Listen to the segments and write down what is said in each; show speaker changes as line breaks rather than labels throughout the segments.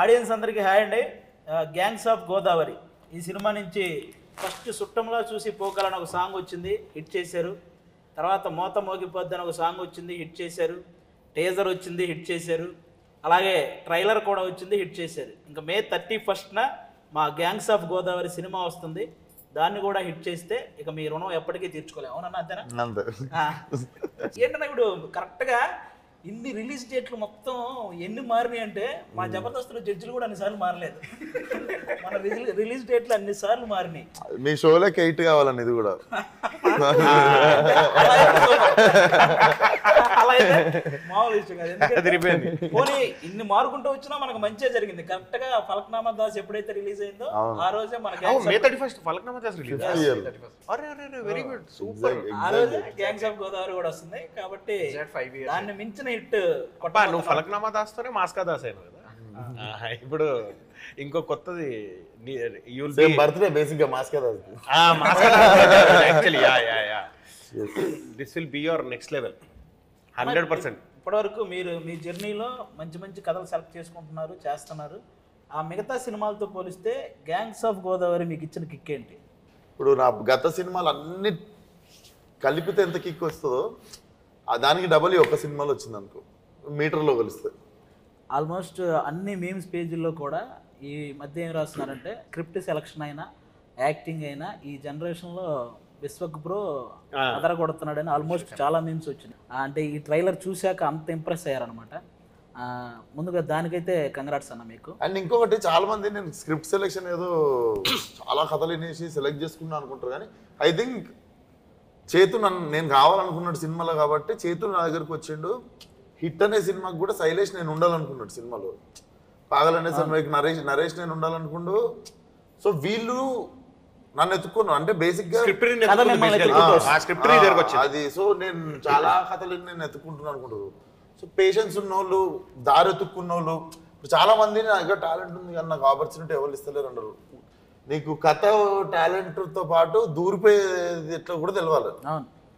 Audience అందరికీ hi అండి. Gangs of Godavari ఈ సినిమా నుంచి ఫస్ట్ సుట్టంలో చూసి పోకాలని ఒక సాంగ్ వచ్చింది, హిట్ చేశారు. తర్వాత మోత మోగిపోద్ది అని ఒక సాంగ్ వచ్చింది, హిట్ చేశారు. టేజర్ వచ్చింది, హిట్ చేశారు. అలాగే ట్రైలర్ కూడా వచ్చింది, హిట్ చేశారు. ఇంకా May 31న మా గ్యాంగ్స్ ఆఫ్ గోదావరి సినిమా వస్తుంది. దాన్ని కూడా హిట్ చేస్తే ఇక మీ రుణం ఎప్పటికీ తీర్చుకోలేము. అవునన్నా అంతేనా? ఏంటన్నా ఇప్పుడు కరెక్ట్గా ఇన్ని రిలీజ్ డేట్లు మొత్తం ఎన్ని మారినాయి అంటే మా జబర్దస్త్లో జడ్జిలు కూడా అన్నిసార్లు మారలేదు. మన రిలీజ్ డేట్లు అన్నిసార్లు మారినాయి.
మీ షోలోకి 8 కావాలని ఇది కూడా
అలా అయితే మామూలు విషయం కాదు. పోనీ ఇన్ని మారుకుంటూ వచ్చినా మనకు మంచిగా జరిగింది. కరెక్ట్ గా ఫలక్నామా దాస్ ఎప్పుడైతే రిలీజ్ అయిందో ఆ రోజే మన
May 31st Falaknuma Das release. Very good, super.
ఆ రోజే గ్యాంగ్స్ ఆఫ్ గోదావరి కూడా వస్తుంది. కాబట్టి దాన్ని మించిన హిట్
నువ్వు ఫలక్నామా దాస్తోనే మాస్కా దాస్ అయినా కదా. ఇప్పుడు ఇంకో కొత్తది
బర్త్డే బేసిక్ గా mask
this will be your next level 100%.
ఇప్పటివరకు మీరు మీ జర్నీలో మంచి మంచి కథలు సెలెక్ట్ చేసుకుంటున్నారు, చేస్తున్నారు. ఆ మిగతా సినిమాలతో పోలిస్తే గ్యాంగ్స్ ఆఫ్ గోదావరి మీకు ఇచ్చిన కిక్ ఏంటి?
ఇప్పుడు నా గత సినిమాలు అన్ని కలిపితే ఎంత కిక్ వస్తుందో దానికి డబల్ ఒక సినిమాలో వచ్చింది అనుకో, మీటర్లో కలిస్తే.
ఆల్మోస్ట్ అన్ని మీమ్స్ పేజీల్లో కూడా ఈ మధ్య ఏం రాస్తున్నారంటే స్క్రిప్ట్ సెలక్షన్ అయినా యాక్టింగ్ అయినా ఈ జనరేషన్లో విశ్వక్ బ్రో అదర కొడుతున్నాడని ఆల్మోస్ట్ చాలా మీమ్స్ వచ్చినాయి. అంటే ఈ ట్రైలర్ చూశాక అంత ఇంప్రెస్ అయ్యారనమాట. ముందుగా దానికైతే కంగ్రాట్స్ అన్న మీకు.
అండ్ ఇంకొకటి చాలా మంది నేను స్క్రిప్ట్ సెలెక్షన్ ఏదో చాలా కథలు వినేసి సెలెక్ట్ చేసుకున్నాను అనుకుంటారు, కానీ ఐ థింక్ చేతు నేను కావాలనుకున్నాడు సినిమాలో కాబట్టి చేతు నా దగ్గరకు వచ్చిండు. హిట్ అనే సినిమాకి కూడా శైలేష్ నేను ఉండాలనుకున్నాడు సినిమాలో, పాగల్ అనే సినిమాకి నరేష్ నేను ఉండాలనుకుండు. సో వీళ్ళు నన్ను ఎత్తుకున్నాను అంటే బేసిక్ గా అది. సో నేను చాలా కథలు నేను ఎత్తుకుంటున్నాను అనుకుంటారు. సో పేషెన్స్ ఉన్నోళ్ళు, దారి ఎత్తుక్కున్న వాళ్ళు ఇప్పుడు చాలా మంది నా దగ్గర టాలెంట్ ఉంది కానీ నాకు ఆపర్చునిటీ ఎవరు ఇస్తలేరు అన్నారు. నీకు కథ టాలెంట్తో పాటు దూరిపోయేది ఎట్లా కూడా తెలవాలి.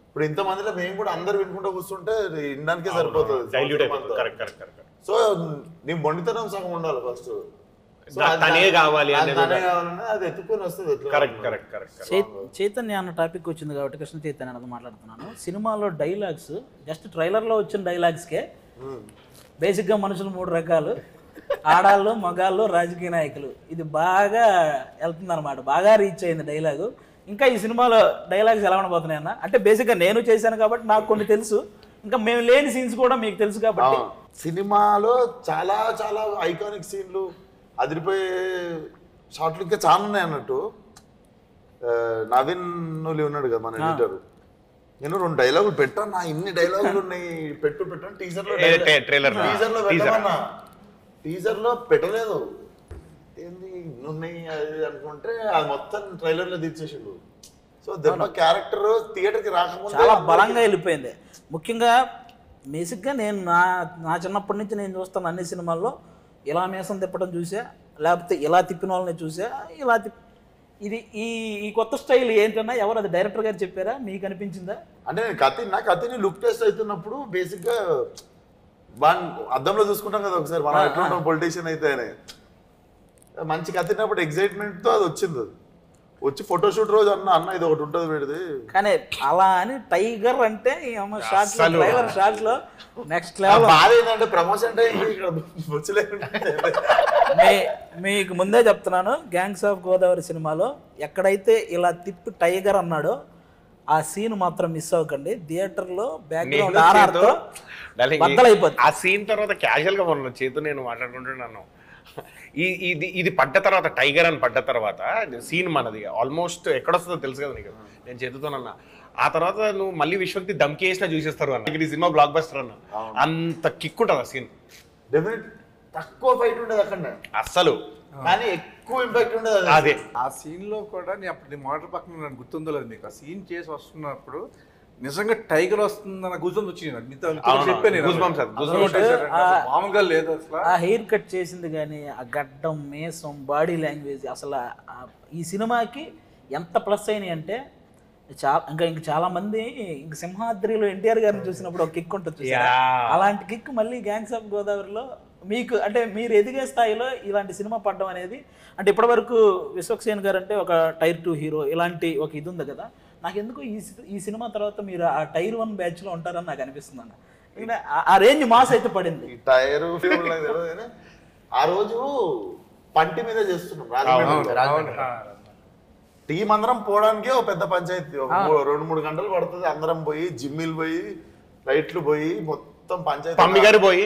ఇప్పుడు ఇంతమందిలో మేము కూడా అందరు వినుకుంటూ కూర్చుంటే వినడానికే సరిపోతుంది. సో నీ మొండితనం సగం ఉండాలి ఫస్ట్, అది ఎత్తుకొని వస్తుంది.
చైతన్య అన్న టాపిక్ వచ్చింది కాబట్టి కృష్ణ చైతన్య అన్నది మాట్లాడుతున్నాను. సినిమాలో డైలాగ్స్ జస్ట్ ట్రైలర్లో వచ్చిన డైలాగ్స్కే బేసిక్గా మనుషులు 3 రకాలు, ఆడాళ్ళు, మగాళ్ళు, రాజకీయ నాయకులు. ఇది బాగా వెళ్తుంది అనమాట, బాగా రీచ్ అయింది డైలాగు. ఇంకా ఈ సినిమాలో డైలాగ్స్ ఎలా ఉండబోతున్నాయి అన్న? అంటే బేసిక్గా నేను చేశాను కాబట్టి నాకు కొన్ని తెలుసు, ఇంకా మేము లేని సీన్స్ కూడా మీకు తెలుసు కాబట్టి.
సినిమాలో చాలా చాలా ఐకానిక్ సీన్లు, అదిరిపోయే షార్ట్లు ఇంకా చాలా ఉన్నాయి అన్నట్టు. నవీన్ నులి ఉన్నాడు కదా మన ఎడిటర్, నేను 2 డైలాగులు పెట్టాను. నా ఇన్ని డైలాగులు ఉన్నాయి, పెట్టాను టీజర్లో పెట్టలేదు. ఏంది ఇన్నున్నాయి అది అనుకుంటే అది మొత్తం ట్రైలర్లో తీర్చేసిండు. సో దెబ్బ క్యారెక్టర్ థియేటర్కి రాకముందు
చాలా బలంగా వెళ్ళిపోయింది. ముఖ్యంగా బేసిక్గా నేను నా చిన్నప్పటి నుంచి నేను చూస్తాను అన్ని సినిమాల్లో ఇలా మీసం తిప్పడం చూసా, లేకపోతే ఇలా తిప్పిన వాళ్ళని చూసా, ఇలా ఇది ఈ కొత్త స్టైల్ ఏంటన్నా ఎవరు అది డైరెక్టర్ గారు చెప్పారా, మీకు అనిపించిందా?
అంటే నా కథని లుక్ టెస్ట్ అవుతున్నప్పుడు బేసిక్గా అద్దంలో చూసుకుంటాం కదా ఒకసారి మనం ఎట్లా పొలిటీషియన్ అయితే అని మంచి కథినప్పుడు ఎగ్జైట్మెంట్తో అది వచ్చింది. వచ్చి ఫోటోషూట్ రోజు అన్న ఇది ఒకటి ఉంటుంది పెడితే,
కానీ అలా అని టైగర్ అంటే షార్ట్స్ లో నెక్స్ట్ లెవెల్.
బాధ ఏంటంటే ప్రమోషన్
మీకు ముందే చెప్తున్నాను, గ్యాంగ్స్ ఆఫ్ గోదావరి సినిమాలో ఎక్కడైతే ఇలా తిప్పి టైగర్ అన్నాడో ఆ సీన్ మాత్రం మిస్ అవ్వకండి. థియేటర్లో బ్యాక్గ్రౌండ్ ఆర్ఆర్తో బద్దలైపోతుంది.
ఆ సీన్ తర్వాత క్యాజువల్ గా మొన్న చేతు నేను మాట్లాడుకుంటున్నాను. ఇది పడ్డ తర్వాత, టైగర్ అని పడ్డ తర్వాత సీన్ మనది ఆల్మోస్ట్ ఎక్కడొస్తుందో తెలుసు కదా నీకు, నేను చేతుతోనన్నా. ఆ తర్వాత నువ్వు మళ్ళీ విశ్వక్తి దమ్కి వేసినా చూసేస్తారు అన్న. ఈ సినిమా బ్లాక్ బస్టర్ అన్న, అంత కిక్ ఉంటుంది ఆ సీన్.
డెఫినెట్ తక్కువ ఫైట్ ఉండదు అక్కడ
అస్సలు,
కానీ ఎక్కువ ఇంపాక్ట్ ఉండదు.
అదే
ఆ సీన్ లో కూడా నేను అప్పుడు మోటార్ పక్కన నాకు గుర్తుందో లేదు మీకు, ఆ సీన్ చేసి వస్తున్నప్పుడు నిజంగా టైగర్ వస్తుందన్న గుజం వచ్చింది. మామూలుగా లేదు అసలు.
ఆ హెయిర్ కట్ చేసింది కానీ ఆ గడ్డం, మేసం, బాడీ లాంగ్వేజ్ అసలు ఈ సినిమాకి ఎంత ప్లస్ అయినాయి అంటే ఇంకా చాలా మంది ఇంక సింహాద్రిలో ఎన్టీఆర్ గారిని చూసినప్పుడు ఒక కిక్ ఉంటుంది, అలాంటి కిక్ మళ్ళీ గ్యాంగ్స్ ఆఫ్ గోదావరిలో మీకు అంటే మీరు ఎదిగే స్థాయిలో ఇలాంటి సినిమా పడడం అనేది అంటే ఇప్పటివరకు విశ్వక్సేన్ గారు అంటే ఒక టైర్ 2 హీరో ఇలాంటి ఒక ఇది ఉంది కదా, నాకు ఎందుకు ఈ సినిమా తర్వాత మీరు ఆ టైర్ 1 బ్యాచ్లో ఉంటారని నాకు అనిపిస్తుంది అన్న. ఎందుకంటే ఆ రేంజ్ మాస్ అయితే పడింది.
ఈ టైర్ ఆ రోజు పంటి మీద చేస్తున్నాం రాజమండ్రి. టీం అందరం పోవడానికే ఒక పెద్ద పంచాయతీ, 2-3 గంటలు పడుతుంది. అందరం పోయి జిమ్మిలు పోయి లైట్లు పోయి మొత్తం పంచాయతీ
పమ్మి గారు పోయి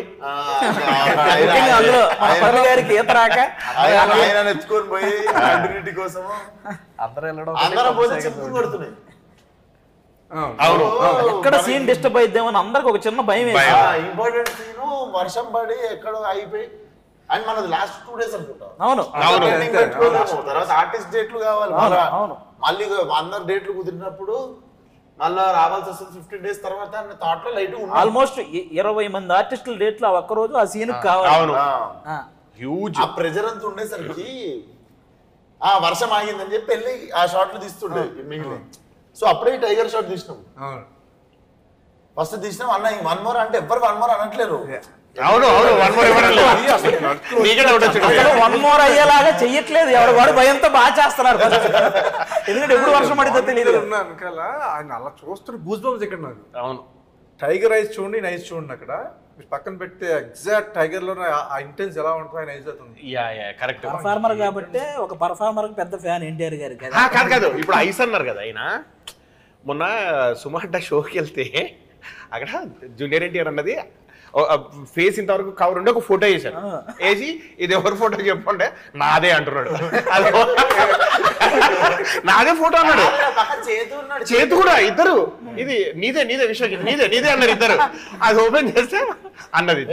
ఆయన ఎత్తుకొని పోయి కంటిన్యూటీ కోసము అందరం పోయి చెప్పులు కొడుతున్నాయి.
అవును,
ఎక్కడ సీన్ డిస్టర్బ్ అయిద్దామని అందరికి ఒక చిన్న భయం.
ఇంపార్టెంట్ సీను వర్షం పడి ఎక్కడో అయిపోయి అండ్ మనది లాస్ట్ 2 days అనుకుంటా.
అవును,
తర్వాత ఆర్టిస్ట్ డేట్లు కావాలి మళ్ళీ అందరు డేట్లు కుదిరినప్పుడు మళ్ళీ రావాల్సి వస్తుంది 15 days తర్వాత థాట్ లో లైట్
ఆల్మోస్ట్ 20 మంది ఆర్టిస్టుల డేట్లు ఆ ఒక్క రోజు ఆ సీన్ కావాలి.
హ్యూజ్
ఆ ప్రెజర్ అంతా ఉండేసరికి ఆ వర్షం ఆగిందని చెప్పి వెళ్ళి ఆ షాట్లు తీస్తుండే మిగిలిన. సో అప్పుడే టైగర్ షాట్ తీసినాం. ఫస్ట్ తీసినాం అన్న 1 more అంటే ఎవ్వరు 1 more అనట్లేరు.
అవును అవును 1 more ఇవ్వడం లేదు,
1 more అయ్యేలాగా చెయ్యట్లేదు. ఎవరు వాడు భయంతో బాగా చేస్తున్నారు. ఎందుకంటే ఎప్పుడు వర్షం పడితే తెలియదు.
ఆయన అలా చూస్తున్న గూస్ బంప్స్ ఇక్కడ నాకు.
అవును,
టైగర్ ఐస్ చూడండి, ఐస్ చూడండి. అక్కడ పక్కన పెడితే ఎగ్జాక్ట్ టైగర్ లో ఆ ఇంటెన్స్ ఎలా ఉంటుందో ఆయన ఐస్ అవుతుంది.
కరెక్ట్.
పర్ఫార్మర్ కాబట్టి ఒక పర్ఫార్మర్ పెద్ద ఫ్యాన్ ఎన్టీఆర్ గారి.
కాదు కాదు, ఇప్పుడు ఐస్ అన్నారు కదా ఆయన. మొన్న సుమార్ట షోకి వెళ్తే అక్కడ జూనియర్ ఎన్టీఆర్ అన్నది ఫేస్ ఇంతవరకు కవర్ ఉండి ఒక ఫోటో వేసారు. వేసి ఇది ఎవరి ఫోటో చెప్పండి, నాదే అంటున్నాడు. నాదే ఫోటో అన్నాడు, చేతు కూడా ఇద్దరు. ఇది నీదే నీదే విశ్వకి నీదే నీదే అన్నారు ఇద్దరు. అది ఓపెన్ చేస్తే అన్నది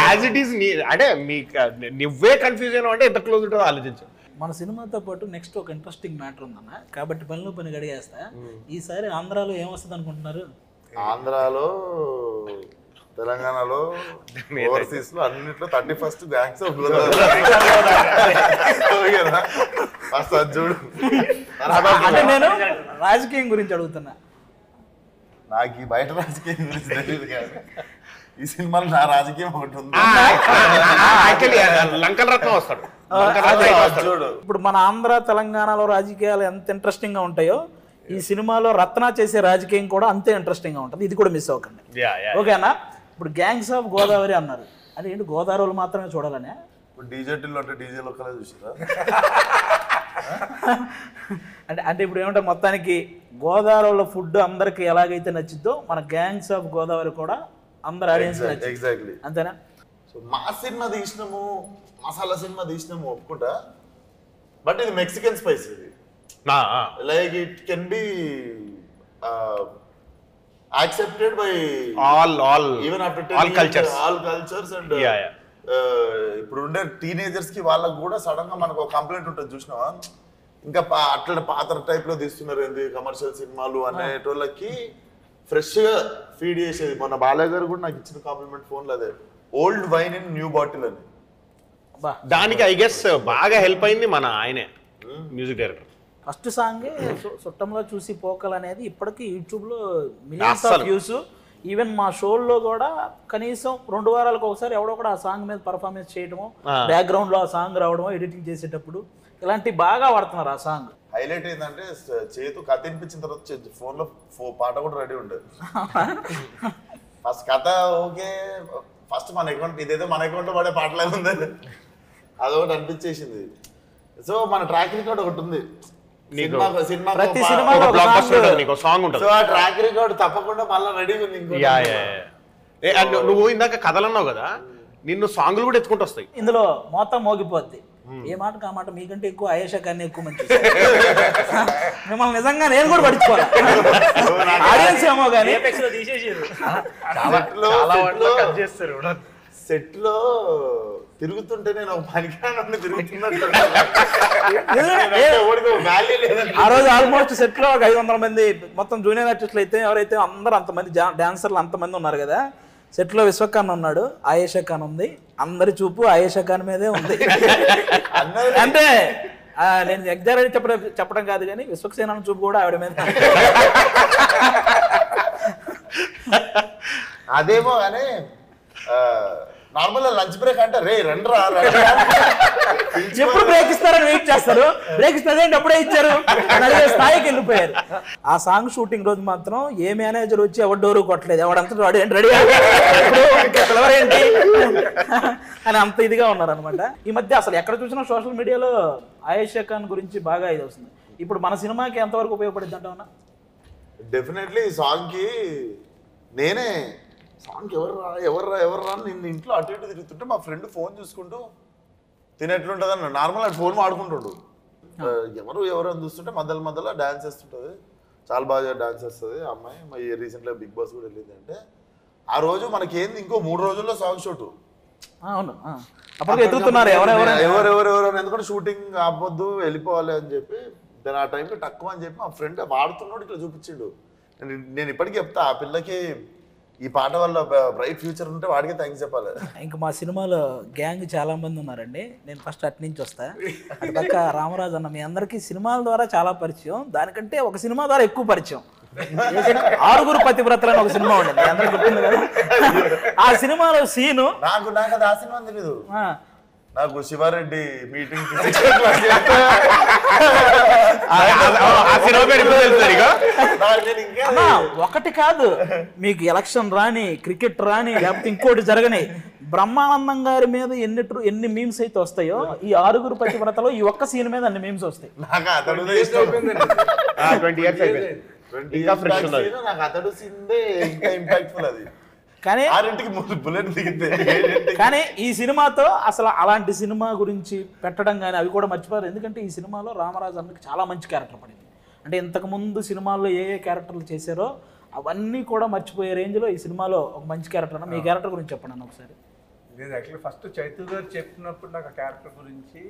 యాజ్ ఇట్ ఈస్. అంటే నువ్వే కన్ఫ్యూజ్ అయినా అంటే ఎంత క్లోజ్ ఉంటుందో ఆలోచించు.
మన సినిమాతో పాటు నెక్స్ట్ ఒక ఇంట్రెస్టింగ్ మ్యాటర్ ఉందన్న, కాబట్టి పనిలో పని గడిగేస్తా. ఈసారి ఆంధ్రాలో ఏమొస్తుంది అనుకుంటున్నారు?
ఆంధ్రాలో, తెలంగాణలో, ఓవర్సీస్ లో అన్నిట్లో 31st గ్యాంగ్స్ చూడు.
అంటే నేను రాజకీయం గురించి అడుగుతున్నా.
నాకు ఈ బయట రాజకీయం గురించి తెలియదు కానీ ఈ సినిమాలో నా రాజకీయం ఒకటి ఉంది.
లంకల రత్నం వస్తాడు.
ఇప్పుడు మన ఆంధ్ర తెలంగాణలో రాజకీయాలు ఎంత ఇంట్రెస్టింగ్ గా ఉంటాయో ఈ సినిమాలో రత్న చేసే రాజకీయం కూడా అంతే ఇంట్రెస్టింగ్ గా ఉంటుంది. ఇది కూడా మిస్ అవ్వకండి, ఓకేనా? ఇప్పుడు గ్యాంగ్స్ ఆఫ్ గోదావరి అన్నారు, అంటే ఏంటి గోదావరి మాత్రమే చూడాలనే?
ఇప్పుడు డీజేటీలో అంటే డీజేలో ఒక్కలే చూసారా?
అంటే ఇప్పుడు ఏమంటే మొత్తానికి గోదావరిలో ఫుడ్ అందరికి ఎలాగైతే నచ్చిద్దో మన గ్యాంగ్స్ ఆఫ్ గోదావరి కూడా అందరు ఆడియన్స్
ఎగ్జాక్ట్లీ
అంతేనా?
సో మా సినిమా తీసినాము, మసాలా సినిమా తీసినాము ఒప్పుకుంటా, బట్ ఇది మెక్సికన్ స్పైస్. ఇది like it can be accepted by
all
even after
all cultures
and ఇప్పుడు ఉండే టీనేజర్స్ కి వాళ్ళకి కూడా సడన్ గా మనకు ఒక కంప్లైంట్ ఉంటుంది చూసినావా, ఇంకా అట్లా పాత టైప్ లో తీస్తున్నారు ఏంది కమర్షియల్ సినిమాలు అనేటోళ్ళకి ఫ్రెష్ గా ఫీడ్ చేసేది. మొన్న బాలయ్య గారు కూడా నాకు ఇచ్చిన కాంప్లిమెంట్ ఫోన్లో అదే, old wine in new bottle అని.
దానికి ఐ గెస్ బాగా హెల్ప్ అయింది మన ఆయనే మ్యూజిక్ డైరెక్టర్.
ఫస్ట్ సాంగే చుట్టంలో చూసి పోకలు అనేది ఇప్పటికీ యూట్యూబ్లో మిలియన్స్ ఆఫ్ వ్యూస్. ఈవెన్ మా షోల్లో కూడా కనీసం 2 వారాలకు ఒకసారి ఎవడో కూడా ఆ సాంగ్ మీద పర్ఫార్మెన్స్ చేయడము, బ్యాక్గ్రౌండ్ లో ఆ సాంగ్ రావడము, ఎడిటింగ్ చేసేటప్పుడు ఇలాంటి బాగా వాడుతున్నారు. ఆ సాంగ్
హైలైట్ ఏంటంటే చేతు కథ వినిపించిన తర్వాత ఫోన్ లో పాట కూడా రెడీ ఉండేది. ఫస్ట్ కథ ఓకే, ఫస్ట్ మన అకౌంట్ ఇదేదో మన అకౌంట్ లో పడే పాటలే ఉంది, అదొకటి అనిపించేసింది. సో మన ట్రాక్ రికార్డ్ ఒకటి ఉంది,
ప్రతి సినిమాలో
సాంగ్ ఉంటుంది.
సో ఆ ట్రాక్ రికార్డ్ తప్పకుండా మళ్ళీ రెడీ ఉంది.
నువ్వు ఇందాక కథలు అన్నావు కదా, నిన్ను సాంగ్లు కూడా ఎత్తుకుంటూ వస్తాయి.
ఇందులో మొత్తం మోగిపోద్ది. ఏ మాటకు ఆ మాట, మీకంటే ఎక్కువ ఆయేషా కానీ ఎక్కువ మంచి మిమ్మల్ని నిజంగా నేను కూడా పట్టించుకోవాలి. ఆడియన్స్ ఏమో కానీ
సెట్ లో తిరుగుతుంటే నేను ఒక పనికిరాని తిరుగుతున్నట్టు.
ఆ రోజు ఆల్మోస్ట్ సెట్ లో ఒక 500 మంది మొత్తం జూనియర్ ఆర్టిస్టులు అయితే ఎవరైతే అందరూ అంతమంది డాన్సర్లు అంతమంది ఉన్నారు కదా. సెట్ లో విశ్వక్ ఖాన్ ఉన్నాడు, ఆయేషా ఖాన్ ఉంది, అందరి చూపు ఆయేషా ఖాన్ మీదే ఉంది. అంటే నేను ఎగ్జాక్ట్ చెప్పడం కాదు కానీ విశ్వక్సేన చూపు కూడా ఆవిడ మీద.
అదేమో కానీ నార్మల్ లంచ్ బ్రేక్ అంటే రే రండ్రా
ఎప్పుడు బ్రేక్ ఇస్తారని వెయిట్ చేస్తారు. బ్రేక్ ఇస్తారంటే అప్పుడే ఇచ్చారు అని అడిగే స్థాయికి వెళ్ళిపోయారు. ఆ సాంగ్ షూటింగ్ రోజు మాత్రం ఏ మేనేజర్ వచ్చి ఎవరు డోరు కొట్టలేదు, ఎవడంతా వాడు రెడీ ఏంటి అని అంత ఇదిగా ఉన్నారనమాట. ఈ మధ్య అసలు ఎక్కడ చూసినా సోషల్ మీడియాలో ఆయేషా ఖాన్ గురించి బాగా ఇది వస్తుంది. ఇప్పుడు మన సినిమాకి ఎంతవరకు ఉపయోగపడింది అంటావునా?
డెఫినెట్లీ ఈ సాంగ్కి నేనే సాంగ్ ఎవర్రా నిన్ను ఇంట్లో అటు ఇటు తిరుగుతుంటే మా ఫ్రెండ్ ఫోన్ చూసుకుంటూ తినేట్లుంటుంది అన్న నార్మల్ అటు ఫోన్ వాడుకుంటాడు. ఎవరు అని చూస్తుంటే మధ్యలో డాన్స్ చేస్తుంటుంది, చాలా బాగా డాన్స్ చేస్తుంది ఆ అమ్మాయి. రీసెంట్గా బిగ్ బాస్ కూడా వెళ్ళింది. అంటే ఆ రోజు మనకేంది ఇంకో 3 రోజుల్లో సాంగ్ షూట్.
అవును, అప్పుడు ఎదుగుతున్నారు
ఎవరెవరు ఎందుకంటే షూటింగ్ ఆపొద్దు వెళ్ళిపోవాలి అని చెప్పి దాని ఆ టైంకి తక్కువ అని చెప్పి మా ఫ్రెండ్ వాడుతున్నాడు ఇట్లా చూపించిండు. నేను ఇప్పటికీ చెప్తా ఆ పిల్లకి ఈ పాట వల్ల బ్రైట్ ఫ్యూచర్ ఉంటే వాడికే థ్యాంక్స్ చెప్పాలి.
ఇంకా మా సినిమాలో గ్యాంగ్ చాలా మంది ఉన్నారండి. నేను ఫస్ట్ అటు నుంచి వస్తా. అటు పక్క రామరాజు అన్న మీ అందరికీ సినిమాల ద్వారా చాలా పరిచయం, దానికంటే ఒక సినిమా ద్వారా ఎక్కువ పరిచయం. 6 పతివ్రతలు అని ఒక సినిమా ఉండేది, అందరికి గుర్తుంది కదా. ఆ సినిమాలో సీను
నాకు అది ఆ సినిమా తెలీదు. నాకు శివారెడ్డి మీటింగ్
ఒకటి కాదు, మీకు ఎలక్షన్ రాని, క్రికెట్ రాని, లేకపోతే ఇంకోటి జరగని, బ్రహ్మానందం గారి మీద ఎన్ని మీమ్స్ అయితే వస్తాయో ఈ 6 పతివ్రతలో ఈ ఒక్క సీన్ మీద అన్ని మీమ్స్ వస్తాయి.
నాకు అతడు సీన్దే ఇంకా ఇంపాక్ట్ఫుల్ అది.
కానీ
బుల్లెట్ దిగితే
కానీ ఈ సినిమాతో అసలు అలాంటి సినిమా గురించి పెట్టడం కానీ అవి కూడా మర్చిపోయారు. ఎందుకంటే ఈ సినిమాలో రామరాజు అన్నకి చాలా మంచి క్యారెక్టర్ పడింది. అంటే ఇంతకుముందు సినిమాల్లో ఏ క్యారెక్టర్లు చేశారో అవన్నీ కూడా మర్చిపోయే రేంజ్లో ఈ సినిమాలో ఒక మంచి క్యారెక్టర్ అన్న. మీ క్యారెక్టర్ గురించి చెప్పండి అన్న ఒకసారి.
నేను యాక్చువల్లీ ఫస్ట్ చైతు గారు చెప్పినప్పుడు నాకు ఆ క్యారెక్టర్ గురించి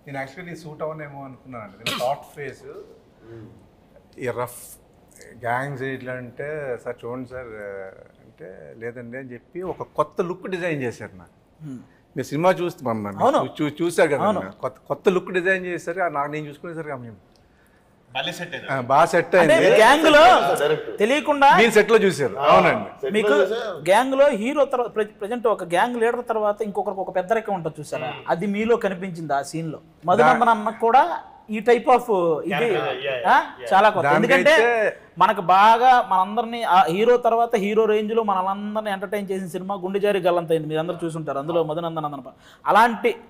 నేను యాక్చువల్లీ సూట్ అవ్వనేమో అనుకున్నాను. నేను థాట్ ఫేస్ ఈ రఫ్ గ్యాంగ్స్ ఇట్లా అంటే సార్ చూడండి సార్ అంటే లేదండి అని చెప్పి ఒక కొత్త లుక్ డిజైన్ చేశారు. నాకు మీరు సినిమా చూస్తారు కదా, కొత్త లుక్ డిజైన్ చేశారు. నాకు నేను చూసుకునేసరికి మేము బాగా సెట్ అయింది.
గ్యాంగ్ లో తెలియకుండా
మీరు సెట్ లో చూసారు. అవునండి,
మీకు గ్యాంగ్ లో హీరో ప్రజెంట్ ఒక గ్యాంగ్ లీడర్ తర్వాత ఇంకొకరికి ఒక పెద్ద రెక్క ఉంటుంది చూసారా, అది మీలో కనిపించింది ఆ సీన్ లో. మధునందన్ అన్న కూడా ఈ టైప్ ఆఫ్ ఇది చాలా కొత్త. ఎందుకంటే మనకు బాగా మనందరినీ హీరో తర్వాత హీరో రేంజ్ లో మనందరినీ ఎంటర్టైన్ చేసిన సినిమా గుండెజారి గల్లంతైంది, మీరు అందరూ చూసుంటారు. అందులో మధునందన్ అన్న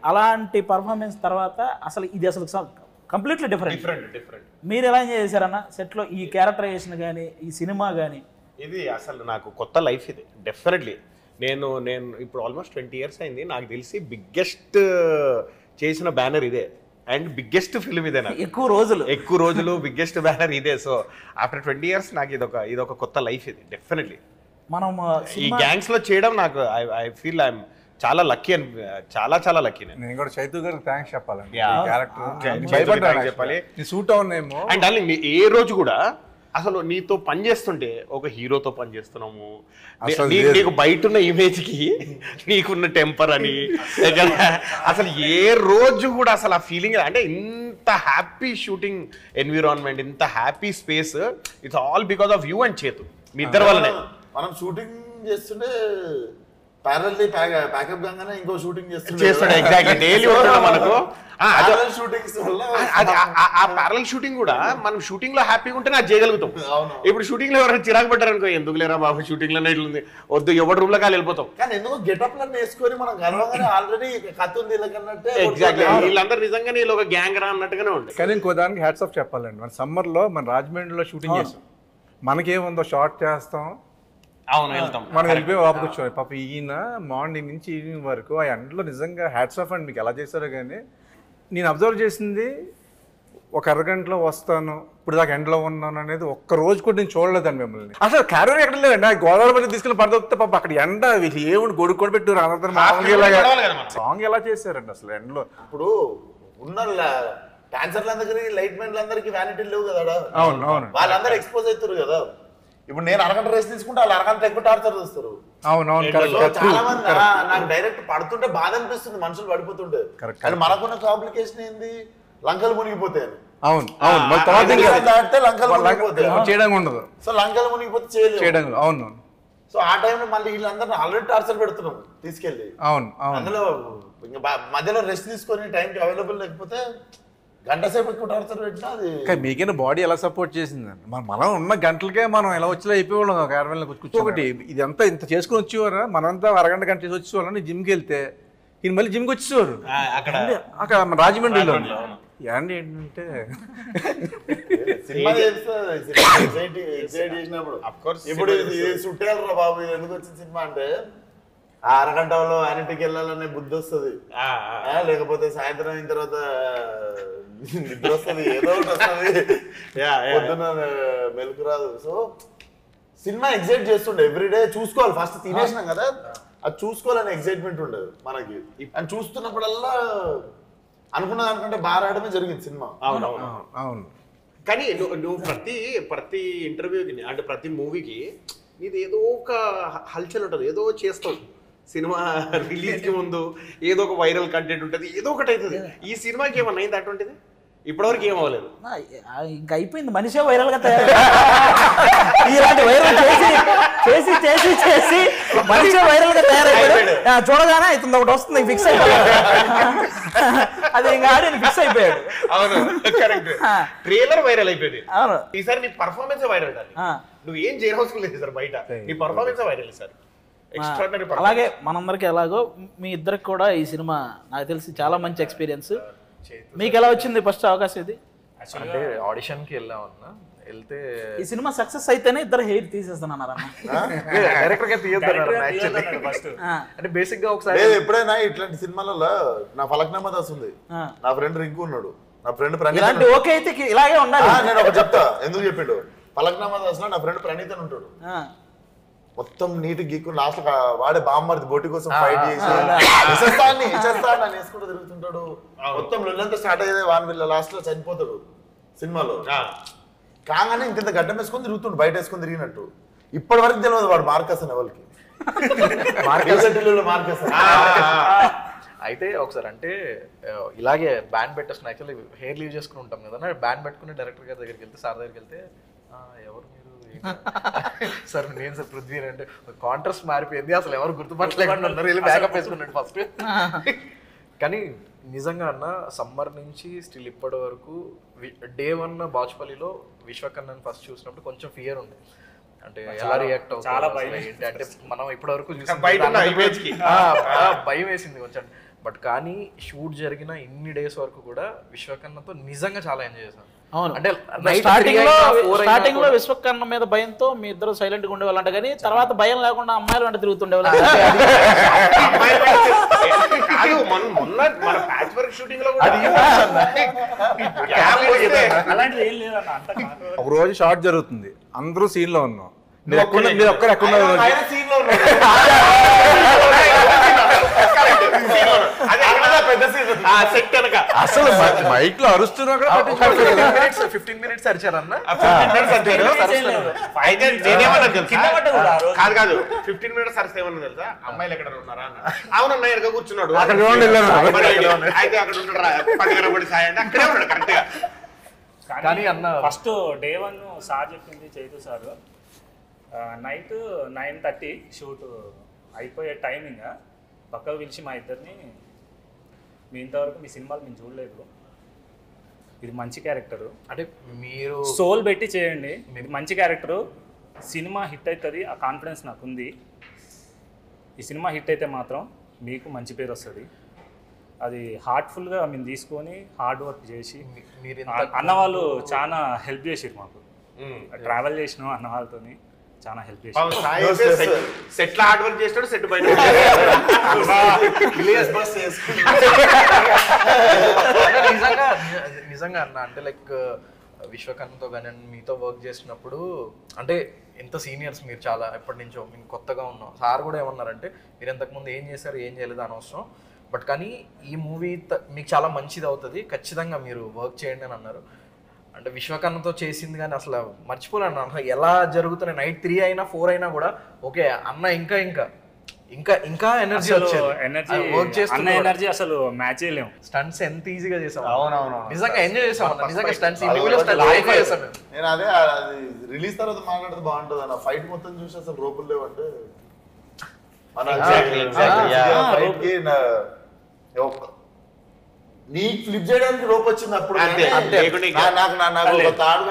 అలాంటి పర్ఫార్మెన్స్ తర్వాత అసలు ఇది అసలు కంప్లీట్లీ డిఫరెంట్. మీరు ఎలా ఎంజాయ్ చేశారన్న సెట్ లో ఈ క్యారెక్టరైజేషన్ కానీ ఈ సినిమా కానీ?
ఇది అసలు నాకు కొత్త లైఫ్ ఇది డెఫినెట్లీ. నేను ఇప్పుడు ఆల్మోస్ట్ 20 years అయింది. నాకు తెలిసి బిగ్గెస్ట్ చేసిన బ్యానర్ ఇదే అండ్ బిగ్గెస్ట్ ఫిల్మ్ ఇదే. నాకు ఎక్కువ రోజులు బిగ్గెస్ట్ బ్యానర్ ఇదే. సో ఆఫ్టర్ 20 years నాకు ఇదొక కొత్త లైఫ్ ఇది డెఫినెట్లీ.
మనం
ఈ గ్యాంగ్స్ లో చేయడం నాకు ఐ ఫీల్ ఐఎమ్ చాలా లక్కీ అని చాలా లక్కీ.
నేను కూడా చైతు గారికి థ్యాంక్స్ చెప్పాలండి.
చెప్పాలి
సూట్ అవునేమో.
అండ్ డార్లింగ్ ఏ రోజు కూడా అసలు నీతో పని చేస్తుంటే ఒక హీరోతో పని చేస్తున్నాము, నీకు బయట ఉన్న ఇమేజ్ కి నీకున్న టెంపర్ అని అసలు ఏ రోజు కూడా అసలు ఆ ఫీలింగ్ అంటే ఇంత హ్యాపీ షూటింగ్ ఎన్విరాన్మెంట్, ఇంత happy space, it's all because of you and చేతు, మీ ఇద్దరు వల్లనే.
మనం షూటింగ్ చేస్తుంటే ప్యారల్లీ ప్యాకప్ గానే ఇంకో షూటింగ్ చేస్తాడు.
ఎగ్జాక్ట్లీ డైలీ మనకు
షూటింగ్స్ వల్ల
ఆ ప్యారల్ షూటింగ్ కూడా మనం షూటింగ్ లో హ్యాపీగా ఉంటే నాకు చేయగలుగుతాం. ఇప్పుడు షూటింగ్ లో ఎవరైనా చిరాకు పడ్డారు అనుకో, ఎందుకు లేరా బాబు షూటింగ్ లోనే ఇట్లుంది వద్దు, ఎవరి రూమ్ లో కాలు వెళ్ళిపోతాం.
కానీ ఎందుకు గెటప్ లను వేసుకొని మనం గర్వంగానే ఆల్రెడీ కథ ఉంది ఇలాగన్నట్టే.
ఎగ్జాక్ట్లీ వీళ్ళందరూ నిజంగానే వీళ్ళు ఒక గ్యాంగ్ రా అన్నట్టుగానే ఉంటుంది.
కానీ ఇంకో దానికి హ్యాట్స్ ఆఫ్ చెప్పాలండి. మన సమ్మర్ లో మన రాజమండ్రిలో షూటింగ్ చేస్తాం, మనకేముందో షార్ట్ చేస్తాం, మనం వెళ్ళిపోయి వాపకొచ్చాం. పాప ఈయన మార్నింగ్ నుంచి ఈవినింగ్ వరకు ఆ ఎండలో నిజంగా హ్యాట్స్ ఆఫ్ అండి. మీకు ఎలా చేశారో కానీ నేను అబ్జర్వ్ చేసింది ఒక అరగంటలో వస్తాను, ఇప్పుడు దాకా ఎండలో ఉన్నాను అనేది ఒక్క రోజు కూడా నేను చూడలేదండి మిమ్మల్ని. అసలు క్యారీ ఎక్కడ లేదండి. గోదావరి మధ్య తీసుకెళ్ళి పడదొస్తే పాప అక్కడ ఎండ ఏముండి గొడుగు కూడా పెట్టారు. సాంగ్ ఎలా చేశారండి అసలు ఎండలో?
ఇప్పుడు ఉన్న డాన్సర్లందరికీ లైట్ మెన్లందరికీ వ్యానిటీ లేవు కదా.
అవును అవును,
వాళ్ళందరూ ఎక్స్పోజ్ అవుతారు కదా. ఇప్పుడు నేను అరగంట రేస్ తీసుకుంటే వాళ్ళు అరగంట ఎక్కువ టార్చర్ చూస్తారు.
అవునవును,
చాలా మంది నాకు డైరెక్ట్ పడుతుంటే బాధ అనిపిస్తుంది, మనుషులు పడిపోతుంటే. కానీ మనకున్న కాంప్లికేషన్ ఏంది, లంకలు మునిగిపోతాయి.
అవును అవును,
దాటితే లంకలు మునిగిపోతాయి,
చేయడం ఉండదు.
సో లంకలు మునిగిపోతే చేయడం.
అవును,
సో ఆ టైంలో మళ్ళీ వీళ్ళందరినీ ఆల్రెడీ టార్చర్ పెడుతున్నాం తీసుకెళ్ళి.
అవును అవును.
అందులో ఇంకా మధ్యలో రెస్ట్ తీసుకొని టైంకి అవైలబుల్ లేకపోతే గంట సేపు ఎక్కువ టార్చర్ పెట్టినా అది.
మీకైనా బాడీ ఎలా సపోర్ట్ చేసిందండి? మనం ఉన్న గంటలకే మనం ఎలా వచ్చేలా అయిపోయేవాళ్ళం ఒక 60 కూర్చోబట్టి. ఇదంతా ఇంత చేసుకుని వచ్చేవారా? మనంతా అరగంట గంట చేసి వచ్చేవాళ్ళని జిమ్కి వెళ్తే ఈయన మళ్ళీ జిమ్కి వచ్చేవారు అక్కడ రాజమండ్రిలో. ఏంటి ఏంటంటే
సినిమా చేసినప్పుడు ఇప్పుడు చుట్టాలరా బాబు ఇది ఎందుకు వచ్చిన సినిమా అంటే ఆ అరగంటలో అన్నింటికి వెళ్ళాలనే బుద్ధి వస్తుంది, లేకపోతే సాయంత్రం అయిన తర్వాత నిద్ర వస్తుంది, ఏదో ఒకటి వస్తుంది, పొద్దున్న మెలకు రాదు. సో సినిమా ఎగ్జైట్ చేస్తుండే ఎవ్రీడే. చూసుకోవాలి, ఫస్ట్ తినేసినాం కదా అది చూసుకోవాలనే ఎగ్జైట్మెంట్ ఉండదు మనకి. అని చూస్తున్నప్పుడల్లా అనుకున్న దానికంటే బాగా ఆడమే జరిగింది సినిమా.
అవునవును
అవును.
కానీ నువ్వు ప్రతి ఇంటర్వ్యూకి అంటే ప్రతి మూవీకి నీది ఏదో ఒక హల్చల్ ఉంటుంది, ఏదో చేస్తావు. సినిమా రిలీజ్కి ముందు ఏదో ఒక వైరల్ కంటెంట్ ఉంటుంది, ఏదో ఒకటి అవుతుంది. ఈ సినిమాకి ఏమన్నా అయింది అటువంటిది? ఇప్పటివరకు ఏం అవ్వలేదు.
ఇంకా అయిపోయింది, మనిషే వైరల్ గా తయారు. ఇలాంటి వైరల్ చేసి చేసి చేసి మనిషే వైరల్ గా తయారైపోయాడు. చూడగానే అవుతుంది ఒకటి వస్తుంది, ఫిక్స్ అయిపోయాడు. అది ఇంకా ఆడి ఫిక్స్ అయిపోయాడు.
అవును, కరెక్ట్. ట్రైలర్ వైరల్ అయిపోయింది.
అవును,
ఈసారి నీ పర్ఫార్మెన్స్ వైరల్ కాదు, నువ్వు ఏం చేయవలసిన లేదు సార్. బయట నీ పర్ఫార్మెన్స్ వైరల్ సార్.
అలాగే మనందరికి ఎలాగో మీ ఇద్దరికి కూడా ఈ సినిమా నాకు తెలిసి చాలా మంచి ఎక్స్పీరియన్స్. మీకు ఎలా వచ్చింది ఫస్ట్ అవకాశం ఇది?
అంటే ఆడిషన్కి వెళ్ళామన్నా, వెళ్తే
ఈ సినిమా సక్సెస్ అయితేనే ఇద్దరు హెయిర్ తీసేస్తానన్నారా?
డైరెక్టర్ గా తీయొద్దన్నారు ఫస్ట్. అంటే బేసిక్ గా ఒకసారి
ఎప్పుడైనా ఇట్లాంటి సినిమాలలో నా ఫలక్నామా దాస్ ఉంది, నా ఫ్రెండ్ రింకు ఉన్నాడు, నా ఫ్రెండ్ ప్రణీత్.
ఇలాంటి ఓకే అయితే ఇలాగే ఉండాలి.
నేను ఒక చెప్తా ఎందుకు చెప్పిండు. ఫలక్నామా దాస్ లో నా ఫ్రెండ్ ప్రణీత్ అని ఉంటాడు, మొత్తం నీట్ గీక్కు లాస్ట్ వాడే బామ్మర్ది బోటి కోసం ఫైట్ చేసి అని వేసుకుంటూ తిరుగుతుంటాడు. మొత్తం లొల్లంతా స్టార్ట్ అయ్యేది వాన్ వీళ్ళ లాస్ట్ లో చనిపోతాడు సినిమాలో. కాగానే ఇంత గడ్డం వేసుకొని తిరుగుతుండు, బయట వేసుకొని తిరిగినట్టు. ఇప్పటి వరకు తెలియదు వాడు మార్కస్ అని ఎవరికి. మార్కస్
అయితే ఒకసారి అంటే ఇలాగే బ్యాండ్ పెట్టేసుకుని యాక్చువల్లీ హెయిర్ లీవ్ చేసుకుని ఉంటాం కదా, బ్యాండ్ పెట్టుకుని డైరెక్టర్ గారి దగ్గరికి వెళ్తే, సార్ దగ్గరికి వెళ్తే ఎవరు మీరు సార్ నేను సార్ పృథ్వీ అంటే కాంట్రాస్ట్ మారిపోయింది, అసలు ఎవరు గుర్తుపట్టలేకుండా ఉన్నారు, వెళ్ళి బ్యాకప్ వేసుకున్నాడు ఫస్ట్. కానీ నిజంగా అన్న సమ్మర్ నుంచి స్టిల్ ఇప్పటి వరకు డే 1 బాచుపల్లిలో విశ్వకన్నని ఫస్ట్ చూసినప్పుడు కొంచెం ఫియర్ ఉంది. అంటే ఎలా రియాక్ట్ అవుతుంది ఏంటి అంటే మనం ఇప్పటి వరకు చూసి భయం వేసింది కొంచెం. బట్ కానీ షూట్ జరిగిన ఇన్ని డేస్ వరకు కూడా విశ్వకన్నతో నిజంగా చాలా ఎంజాయ్ చేశాను. అంటే
స్టార్టింగ్ లో విశ్వకర్ణ మీద భయంతో మీ ఇద్దరు సైలెంట్ గా ఉండేవాళ్ళంట, కానీ తర్వాత భయం లేకుండా అమ్మాయిలు అంటే తిరుగుతుండేవాళ్ళు.
ఒక రోజు షార్ట్ జరుగుతుంది, అందరూ సీన్ లో ఉన్నాం, మీరు ఒక్కరు ఎక్కడ అసలు మైక్ లో అరుస్తున్నా కూడా
15 minutes అరిచారన్న.
కాదు 15 minutes అరిస్తే ఏమన్నా తెలుసా, అమ్మాయిలు ఎక్కడ ఉన్నారా అన్న. అవునన్నా ఎక్కడ కూర్చున్నాడు, అయితే అక్కడ ఉంటాడు 10 గంటల సాయండి అక్కడే ఉన్నాడు కరెక్ట్ గా.
కానీ అన్న
ఫస్ట్ డే 1 సార్ చెప్పింది చైతు సార్, నైట్ 9:30 షూట్ అయిపోయే టైమింగ్ పక్కకు పిలిచి మా ఇద్దరిని, మీ ఇంతవరకు మీ సినిమాలు మేము చూడలేదు, ఇది మంచి క్యారెక్టరు
అంటే మీరు
సోల్ పెట్టి చేయండి, ఇది మంచి క్యారెక్టరు, సినిమా హిట్ అవుతుంది, ఆ కాన్ఫిడెన్స్ నాకు ఉంది. ఈ సినిమా హిట్ అయితే మాత్రం మీకు మంచి పేరు వస్తుంది. అది హార్ట్ఫుల్గా మేము తీసుకొని హార్డ్ వర్క్ చేసి, అన్నవాళ్ళు చాలా హెల్ప్ చేసారు మాకు. ట్రావెల్ చేసినాం అన్న వాళ్ళతోని, చాలా హెల్ప్ చేసారు.
సెట్ లో హార్డ్ వర్క్ చేస్తాడు, సెట్ బయట
నిజంగా అన్న. అంటే లైక్ విశ్వకర్ణతో కానీ మీతో వర్క్ చేసినప్పుడు అంటే ఎంత సీనియర్స్ మీరు, చాలా ఎప్పటి నుంచో మేము కొత్తగా ఉన్నాం. సార్ కూడా ఏమన్నారంటే మీరు ఇంతకుముందు ఏం చేశారు ఏం చేయలేదు అనవసరం, బట్ కానీ ఈ మూవీ మీకు చాలా మంచిది అవుతుంది, ఖచ్చితంగా మీరు వర్క్ చేయండి అని అన్నారు. అంటే విశ్వకర్ణతో చేసింది కానీ అసలు మర్చిపోలేను అన్న. ఎలా జరుగుతున్నాయి నైట్ 3 అయినా 4 అయినా కూడా ఓకే అన్న ఇంకా ఇంకా ఎనర్జీ
ఎనర్జీ
వర్క్
అన్న
చేస్తున్న
ఎనర్జీ అసలు మ్యాచ్ చేయలేము.
స్టంట్స్ ఎంత ఈజీగా చేసాం.
అవునవును.
నిజంగా ఎంజాయ్ చేసాం అన్న. నిజంగా స్టంట్స్ ఇండివిజువల్ స్టంట్స్ చేసాం మేము.
నేను అదే అది రిలీజ్ తర్వాత మాట్లాడితే బాగుంటుంది అన్న. ఫైట్ మొత్తం చూసి అసలు రోపులు లేవంటే మన ఫైట్ కి నీ ఫ్లిప్ చేయడానికి రోప్ వచ్చింది అప్పుడు. నాకు ఒక తాడు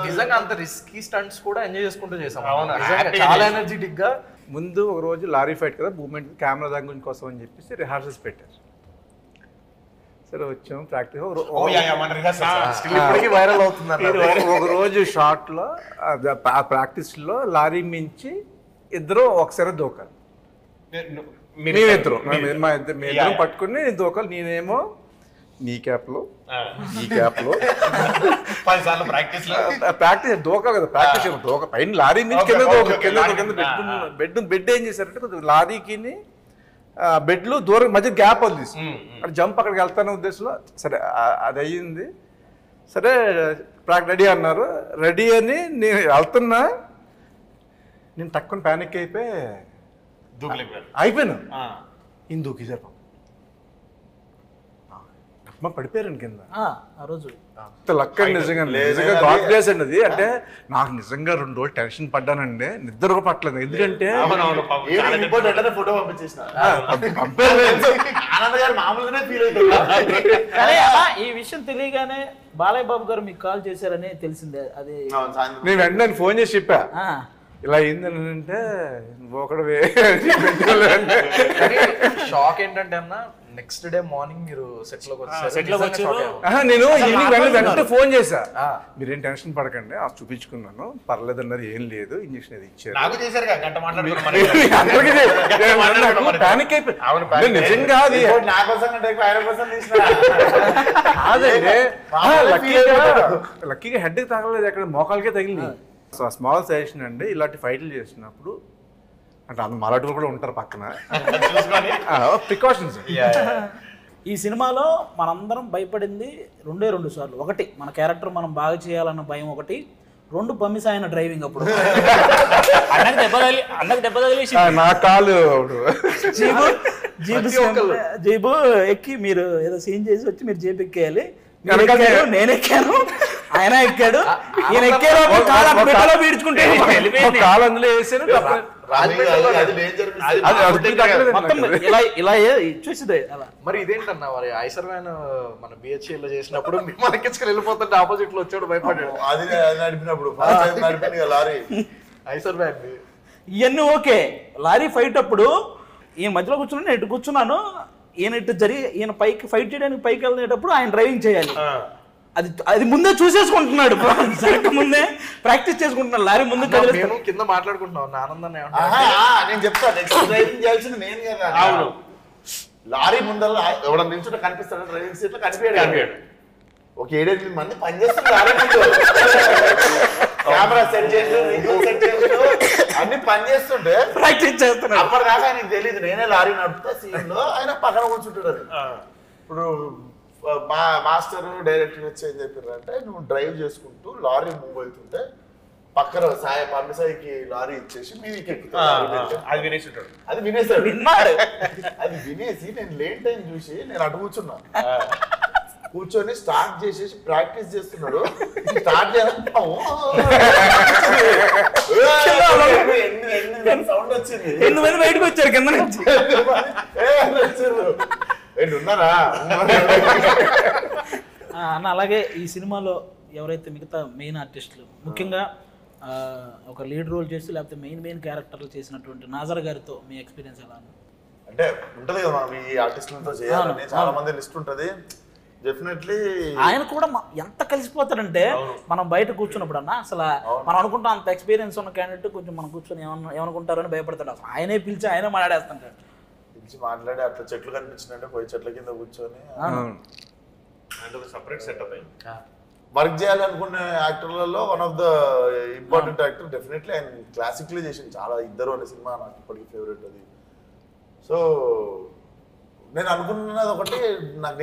నిజంగా అంత రిస్కీ స్టంట్స్ కూడా ఎంజాయ్ చేసుకుంటూ చేసాం.
అవును.
నిజంగా చాలా ఎనర్జెటిక్ గా.
ముందు ఒక రోజు లారీ ఫైట్ కదా, మూమెంట్ కెమెరా దాని కోసం అని చెప్పేసి రిహార్సల్స్ పెట్టారు. సరే వచ్చాము ప్రాక్టీస్.
ఇప్పటికీ వైరల్ అవుతుంది.
ఒక రోజు షార్ట్ లో ప్రాక్టీస్ లో లారీ మించి ఇద్దరు ఒకసారి దూకాలి. మేమిద్దరం పట్టుకుని దూకాలి. నేనేమో నీ క్యాప్ లో ఈ క్యాప్ లో ప్రాక్టీస్ దూకాలి కదా. ప్రాక్టీస్ దూక పైన లారీ నుంచి కింద బెడ్ ఏం చేశారంటే కొంచెం లారీకి బెడ్లు దూరం మధ్య గ్యాప్ వదిలేసి అక్కడ జంప్ అక్కడికి వెళ్తానే ఉద్దేశంలో. సరే అది అయ్యింది. సరే రెడీ అన్నారు. రెడీ అని నేను వెళ్తున్నా, నేను తక్కువ ప్యానిక్ అయిపోయాను. ఈయన దూకేశారు. పడిపోయారండి కింద.
ఆ రోజు
లక్క నిజంగా గాడ్ గ్రేస్ అండి అది. అంటే నాకు నిజంగా 2 రోజులు టెన్షన్ పడ్డానండి, నిద్ర కూడా పట్టలేదు. ఎందుకంటే
ఫోటో పంపించేసిన
మామూలుగానే ఫీల్ అవుతుంది. కానీ అలా ఈ విషయం తెలియగానే బాలయ్య బాబు గారు మీకు కాల్ చేశారని తెలిసిందే. అది
నేను వెంటనే ఫోన్ చేసి చెప్పా ఇలా అయిందని. అంటే ఒకడే
షాక్ ఏంటంటే అన్న, నెక్స్ట్ డే మార్నింగ్ మీరు సెట్ లోకి
నేను ఈవినింగ్ వెంటనే ఫోన్ చేశా. మీరేం టెన్షన్ పడకండి, చూపించుకున్నాను, పర్లేదు అన్నారు, ఏం లేదు, ఇంజక్షన్ అది ఇచ్చారు. ప్యానిక్ అయిపోయి నిజంగా లక్కీగా హెడ్ కి తగలేదు, అక్కడ మోకాలకే తగిలింది. స్మాల్ సజెషన్ అండి, ఇలాంటి ఫైట్లు చేసినప్పుడు అంటే మరాఠీలు కూడా ఉంటారు పక్కన, ప్రికాషన్స్.
ఈ సినిమాలో మనందరం భయపడింది 2 సార్లు. ఒకటి మన క్యారెక్టర్ మనం బాగా చేయాలన్న భయం, ఒకటి 2 పమ్మిసాయన డ్రైవింగ్. అప్పుడు అన్నకు దెబ్బ తగిలేసి
నా కాలు
జీబు ఎక్కి మీరు ఏదో సీన్ చేసి వచ్చి మీరు జీప్ ఎక్కేయాలి. నేను ఎక్కాను, ఆయన ఎక్కాడు, ఈయన ఎక్కేలోపు కాలు పీడ్చుకుంటే
కాలు అందులో వేసాను.
ఇలా చూసిదే అలా.
మరి ఇదేంటన్నా మరి ఐసర్ వ్యాన్ మన బిహెచ్ఎల్ లో చేసినప్పుడు మనకిచ్చుకుని వెళ్ళిపోతుంటే ఆపోజిట్ లో వచ్చాడు, భయపడ్డాడు.
అది నడిపినప్పుడు లారీ
ఐసర్ వ్యాన్
ఇవన్నీ ఓకే. లారీ ఫైట్ అప్పుడు ఈయన మధ్యలో కూర్చున్నాను, నేను ఇటు కూర్చున్నాను, ఈయన ఇటు ఈయన పైకి ఫైట్ చేయడానికి పైకి వెళ్ళేటప్పుడు ఆయన డ్రైవింగ్ చేయాలి. అది ముందే చూసేసుకుంటున్నాడు, ముందే ప్రాక్టీస్ చేసుకుంటున్నాడు. లారీ ముందు
కింద మాట్లాడుకుంటున్నాం ఆనందాన్ని.
నేను చెప్తాను, నెక్స్ట్ డ్రైవింగ్ చేయాల్సింది నేను కదా. అవును, లారీ ముందర ఎవడన్నా నిల్చుంటే కనిపిస్తాడు, డ్రైవింగ్ సీట్ లో కనిపించాడు. ఒక 7-8 మంది పనిచేస్తారు లారీ ముందు, కెమెరా సెట్ చేసి అన్ని పని చేస్తుంటే
ప్రాక్టీస్ చేస్తున్నాడు.
అప్పటిదాకా ఆయనకు తెలియదు నేనే లారీ నడుపుతా సీన్ లో, ఆయన పక్కన కూర్చుంటాడు. ఇప్పుడు మా మాస్టర్ డైరెక్టర్ వచ్చి ఏం చెప్పారంటే, నువ్వు డ్రైవ్ చేసుకుంటూ లారీ మూవ్ అవుతుంటే పక్కన పమ్మిసాయికి లారీ ఇచ్చేసి మీదికి ఎక్కుతాడు. అది వినేసాడు. అది వినేసి నేను లేట్ టైం చూసి నేను అటు కూర్చున్నా, కూర్చొని స్టార్ట్ చేసేసి ప్రాక్టీస్ చేస్తున్నాడు. స్టార్ట్ సౌండ్ వచ్చింది,
8 మంది బయటకు వచ్చారు కింద నుంచి.
ఉన్నారా
అన్న? అలాగే ఈ సినిమాలో ఎవరైతే మిగతా మెయిన్ ఆర్టిస్టులు, ముఖ్యంగా ఒక లీడ్ రోల్ చేసి లేకపోతే మెయిన్ క్యారెక్టర్లు చేసినటువంటి నాజర్ గారితో మీ ఎక్స్పీరియన్స్ ఎలా ఉంది?
అంటే ఉంటది కదా మనం ఈ ఆర్టిస్టులతో చేయాలని చాలా మంది లిస్ట్ ఉంటది. డెఫినెట్లీ
ఆయన కూడా ఎంత కలిసిపోతాడంటే, మనం బయట కూర్చున్నప్పుడు అన్న అసలు మనం అనుకుంటాం అంత ఎక్స్పీరియన్స్ ఉన్న క్యాండిడేట్ కొంచెం మనం కూర్చొని ఏమనుకుంటారని భయపడతాడు. అసలు ఆయనే పిలిచి ఆయనే మాట్లాడేస్తుంటాడు.
పిలిచి మాట్లాడి అట్లా చెట్లు కనిపించినట్టే పోయి చెట్ల కింద కూర్చొని
సపరేట్ సెటప్
వర్క్ చేయాలనుకునే యాక్టర్లలో one of the important actor. Definitely ఆయన క్లాసిక్లీ చేసింది చాలా. 2 అనే సినిమా నాకు ఇప్పటికీ ఫేవరెట్ అది. సో నేను అనుకున్నది ఒకటి, నాకు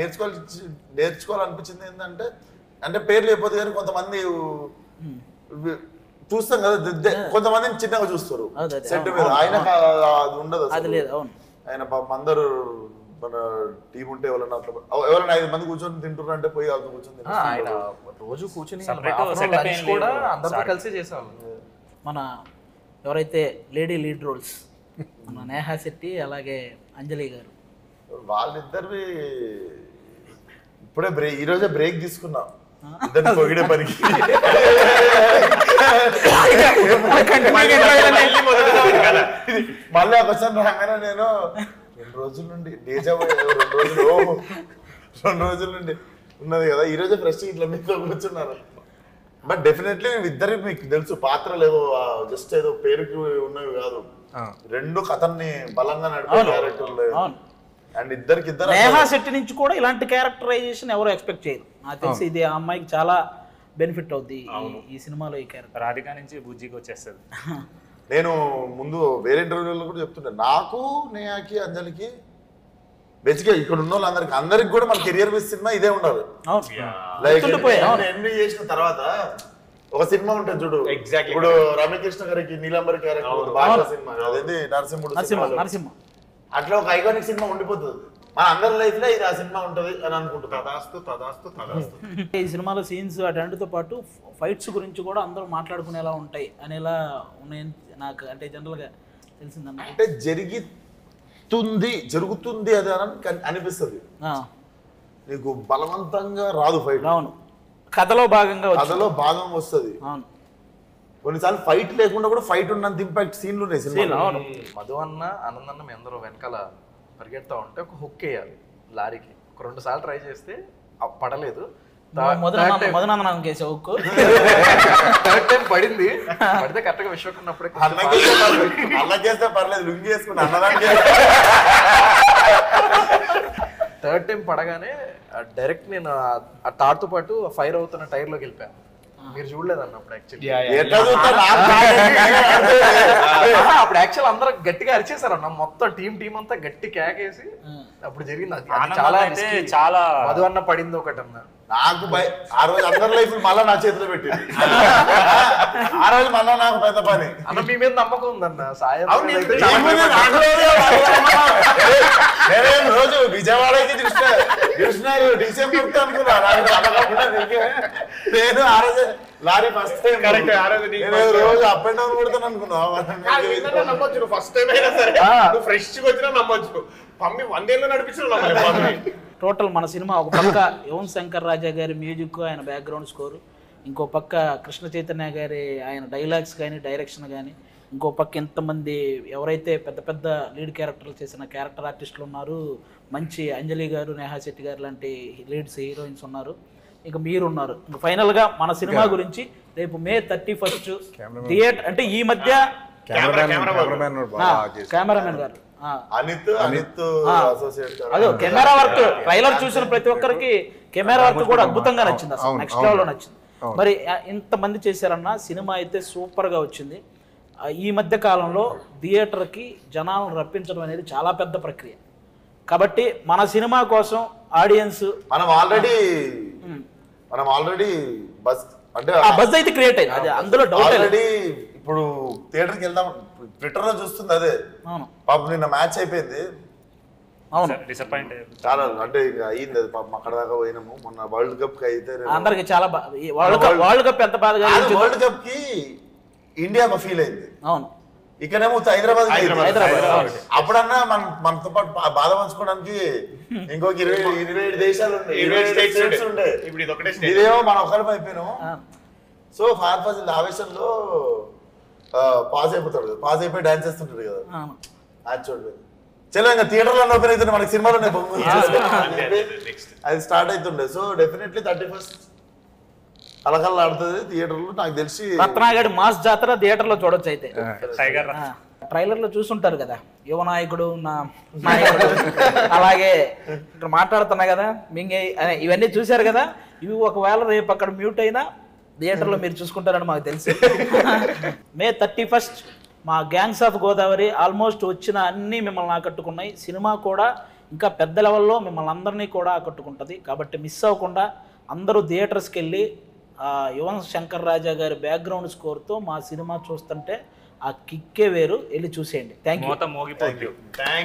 నేర్చుకోవాలనిపించింది ఏంటంటే, అంటే పేరు లేకపోతే కానీ కొంతమంది చూస్తాం కదా కొంతమందిని చిన్నగా చూస్తారు
అదే,
సెట్ మీద. ఆయన అది ఉండదు
అది
అసలు.
లేదు. అవును,
ఆయన పాపం అందరూ మన టీం ఉంటే ఎవరైనా అట్లా ఎవరైనా 5 మంది కూర్చొని తింటున్నారు అంటే పోయి వాళ్ళతో కూర్చొని
ఆయన రోజు కూర్చుని
Separate
afternoon
setup
lunch
ఏం
కూడా
లేదు.
అందరితో కలిసి చేసేవాళ్ళు.
మన ఎవరైతే లేడీ లీడ్ రోల్స్ మన నేహా శెట్టి అలాగే అంజలి గారు,
వాళ్ళిద్దరివి ఇప్పుడే ఈ రోజే బ్రేక్ తీసుకున్నా ఇద్దరిని పొగిడే పనికి. మళ్ళీ ఆ క్వశ్చన్ రాగానే నేను 2 రోజుల నుండి రెండు రోజుల నుండి ఉన్నది కదా, ఈ రోజే ఫ్రెష్ ఇట్లా మీతో కూర్చున్నారు. బట్ డెఫినెట్లీ ఇద్దరు మీకు తెలుసు పాత్రలు ఏవో జస్ట్ ఏదో పేరుకి ఉన్నవి కాదు, 2 కథల్ని బలంగా నడిపే క్యారెక్టర్లు. అండ్ ఇద్దరికి
నేహా శెట్టి నుంచి కూడా ఇలాంటి క్యారెక్టరైజేషన్ ఎవరు ఎక్స్పెక్ట్ చేయరు. నాకు తెలిసి ఇది ఆ అమ్మాయికి చాలా బెనిఫిట్ అవుద్ది ఈ సినిమాలో ఈ క్యారెక్టర్.
రాధిక నుంచి బుజ్జికి వచ్చేస్తుంది.
నేను ముందు వేరే ఇంటర్వ్యూలో కూడా చెప్తుంటే నాకు నేహాకి అంజలికి బేసిక్గా ఇక్కడ ఉన్న వాళ్ళందరికి కూడా మన కెరియర్ బేస్ సినిమా ఇదే ఉండాలి. లైక్ ఎంబీ చేసిన తర్వాత ఒక సినిమా ఉంటుంది చూడు, ఇప్పుడు రమ్యకృష్ణ గారికి నీలంబరి క్యారెక్టర్ బాగా సినిమా అదేంటి
నరసింహ,
అట్లా ఒక ఐకానిక్ సినిమా ఉండిపోతుంది మన అందరి లైఫ్ లో. ఇది ఆ సినిమా ఉంటది అని అనుకుంటున్నాను.
ఈ సినిమాలో సీన్స్ అటన్నిటితో పాటు ఫైట్స్ గురించి కూడా అందరూ మాట్లాడుకునేలా ఉంటాయి అనేలా ఉన్నాయని నాకు అంటే జనరల్గా తెలిసిందన్న.
అంటే జరుగుతుంది అది అని అనిపిస్తుంది నీకు, బలవంతంగా రాదు ఫైట్.
అవును, కథలో భాగంగా
వస్తుంది.
అవును,
కొన్నిసార్లు ఫైట్ లేకుండా కూడా ఫైట్ ఉన్నంత ఇంపాక్ట్ సీన్లు ఉన్నాయి సినిమా.
అవును,
మధు అన్న ఆనందన్న మీ అందరూ వెనకాల పరిగెడతా ఉంటే ఒక హుక్ వేయాలి లారీకి. ఒక 2 సార్లు ట్రై చేస్తే పడలేదు.
మధునందనం కేసు హుక్
థర్డ్ టైం పడింది. పడితే కరెక్ట్ గా విశ్వకున్నప్పుడే
అన్నకేస్తే పర్లేదు, లుంగి వేసుకుని అన్నదానికి.
థర్డ్ టైం పడగానే డైరెక్ట్ నేను ఆ తాడుతో పాటు ఫైర్ అవుతున్న టైర్ లోకి వెళ్ళిపోయాను. మీరు చూడలేదన్న అప్పుడు అప్పుడు యాక్చువల్ అందరూ గట్టిగా అరిచేసారు అన్న, మొత్తం టీం అంతా గట్టి కేకేసి అప్పుడు జరిగింది. అది
చాలా
మధు అన్న పడింది ఒకటి అన్న.
నాకు ఆ రోజు అందరి లైఫ్ మళ్ళా నా చేతిలో పెట్టింది. ఆ రోజు మళ్ళా నాకు పెద్ద పని
అన్న. మీ మీద నమ్మకం ఉందన్న. సాయం
రోజు విజయవాడకి చూసినారు డిసెంబర్ అనుకున్నా. నేను ఆ రోజు లారీ ఫస్ట్ టైం రోజు అప్ అండ్ డౌన్ కొడతాను అనుకున్నా.
ఫస్ట్ టైం అయినా సరే ఫ్రెష్ వచ్చినా నమ్మొచ్చు. పమ్మి 1 ఏళ్ళు నడిపించిన.
టోటల్ మన సినిమా ఒక పక్క యువన్ శంకర్ రాజా గారి మ్యూజిక్, ఆయన బ్యాక్గ్రౌండ్ స్కోరు, ఇంకో పక్క కృష్ణ చైతన్య గారి ఆయన డైలాగ్స్ కానీ డైరెక్షన్ కానీ, ఇంకో పక్క ఇంతమంది ఎవరైతే పెద్ద పెద్ద లీడ్ క్యారెక్టర్లు చేసిన క్యారెక్టర్ ఆర్టిస్టులు ఉన్నారు, మంచి అంజలి గారు, నేహా శెట్టి గారు లాంటి లీడ్స్ హీరోయిన్స్ ఉన్నారు, ఇంకా మీరున్నారు. ఇంకా ఫైనల్గా మన సినిమా గురించి రేపు May 31 థియేటర్ అంటే ఈ మధ్య కెమెరామెన్ గారు అదే కెమెరా వర్క్ ట్రైలర్ చూసిన ప్రతి ఒక్కరికి కెమెరా వర్క్ కూడా అద్భుతంగా నచ్చింది, అసలు నెక్స్ట్ లెవెల్లో నచ్చింది. మరి ఇంతమంది చేశారన్న సినిమా అయితే సూపర్గా వచ్చింది. ఈ మధ్య కాలంలో థియేటర్కి జనాలను రప్పించడం అనేది చాలా పెద్ద ప్రక్రియ. కాబట్టి మన సినిమా కోసం ఆడియన్స్
మనం ఆల్రెడీ బస్ అంటే
బస్ అయితే క్రియేట్ అయింది, అది అందులో డౌట్
ఆల్రెడీ. ఇప్పుడు థియేటర్కి వెళ్దాం ట్విట్టర్ లో చూస్తుంది అదే. పాపం నిన్న మ్యాచ్ అయిపోయింది.
అవును,
డిసప్పాయింట్
చాలా అంటే అయ్యింది అది పాపం. అక్కడ దాకా పోయినాము. మొన్న వరల్డ్ కప్ కి అయితే
అందరికి చాలా వరల్డ్ కప్ ఎంత బాధగా
వరల్డ్ కప్ కి ఇండియా ఫీల్ అయింది.
అవును,
ఇక్కడేమో హైదరాబాద్. అప్పుడన్నా మనతో పాటు బాధ పంచుకోవడానికి ఇంకొక 27 దేశాలు ఉండే. ఇదేమో మనం ఒకరి అయిపోయినాము. సో ఫార్ ఫాజిల్ ఆవేశంలో పాస్ అయిపోతాడు కదా, పాస్ అయిపోయి డాన్స్ చేస్తుంటాడు కదా. అది చూడలేదు చలో ఇంకా థియేటర్లో ఓపెన్ అవుతుంది మనకి సినిమాలోనే అది స్టార్ట్ అవుతుండే. సో డెఫినెట్లీ 31 కలకల్లా ఆడుతుంది థియేటర్లో. నాకు తెలిసి
రత్నాగడి మాస్ జాతర థియేటర్లో చూడొచ్చు. అయితే
టైగర్
ట్రైలర్ లో చూసుంటారు కదా, యువ నాయకుడు నా నాయకుడు అలాగే ఇక్కడ మాట్లాడుతున్నా కదా మింగే ఇవన్నీ చూశారు కదా. ఇవి ఒకవేళ రేపు అక్కడ మ్యూట్ అయినా థియేటర్లో మీరు చూసుకుంటారని మాకు తెలుసు. May 31 మా గ్యాంగ్స్ ఆఫ్ గోదావరి ఆల్మోస్ట్ వచ్చిన అన్నీ మిమ్మల్ని ఆకట్టుకున్నాయి. సినిమా కూడా ఇంకా పెద్ద లెవెల్లో మిమ్మల్ని అందరినీ కూడా ఆకట్టుకుంటుంది. కాబట్టి మిస్ అవ్వకుండా అందరూ థియేటర్స్కి వెళ్ళి యువన్ శంకర్ రాజా గారి బ్యాక్గ్రౌండ్ స్కోర్తో మా సినిమా చూస్తుంటే ఆ కిక్కే వేరు, వెళ్ళి చూసేయండి. Thank you.
మోగిపోద్ది.
థ్యాంక్